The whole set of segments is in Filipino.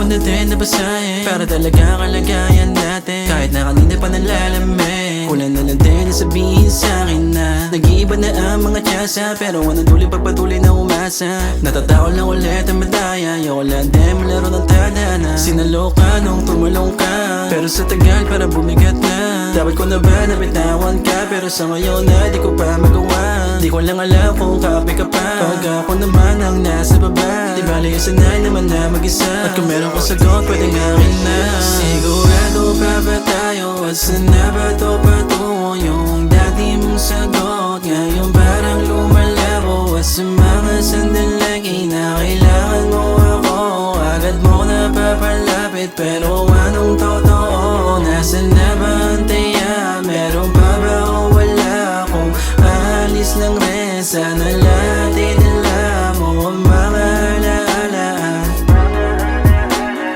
ko na din nabasahin para talaga kalagayan natin. Kahit na kanina pa nalalamin, kulang na lang din sabihin sa'kin na nag-iiba na ang mga tiyasa. Pero anong tuloy pagpatuloy na umasa, natatao lang ulit ang madaya. Ayoko lang din malaro ng tadhana. Sinaloka nung tumalong ka, pero sa tagal para bumigat na. Dapat ko na ba nabitawan ka, pero sa ngayon na di ko pa magawa. Di ko lang alam kung kape ka pa pag ako naman ang nasa baba. Di bali sanay naman na mag-isa, at kung meron ko sagot pwedeng akin na. Sigurado pa ba tayo at saan na ba to patungo? Yung dati mong sagot ngayon parang lumalabo. At sa mga sandaling na kailangan mo ako, agad mo na papalapit. Pero anong totoo? Nasaan na ba ang taya? Meron pa ba o wala? Kung alis lang rin, sana lahat idala mo ang mga alaala.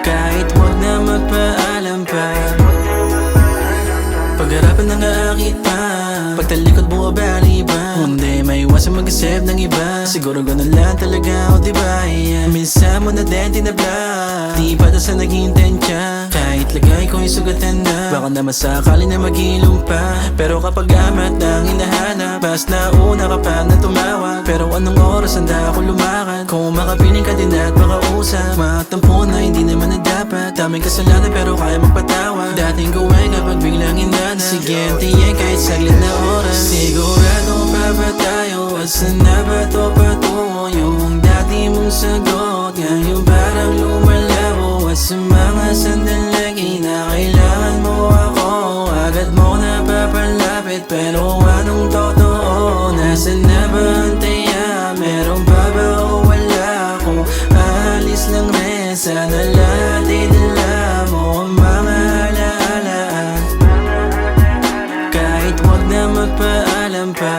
Kahit wag na magpaalam pa, pag-harapan na nga kita, pagtalikod bumabali ba? Hindi maiwasan mag-isip ng iba. Siguro gano'n lang talaga o diba? Minsan mo na din tinabla, di ba sa naging tensya? Kahit lagay ko yung sugatan na, baka naman sakali na maghilom pa. Pero kapag amat ng hinahanap, pas na una ka pa na tumawag. Pero anong oras handa ako lumakad? Kung makapiling ka din at makausap, matampo na hindi naman na dapat. Daming kasalanan pero kaya magpatawad. Dating gawin kapag biglang inana, sige tiyan kahit saglit na oras. Sigurado pa ba tayo at saan na ba to patungo? Yung dati mong sagot ngayon parang lumalabo. At sa mga sandaling na kailangan mo ako, agad mo na papalapit. Pero anong totoo? Nasaan na ba ang taya? Meron pa ba o wala? Kung alis lang rin, sana lahat idala mo ang mga alaala. Kahit wag na magpaalam pa,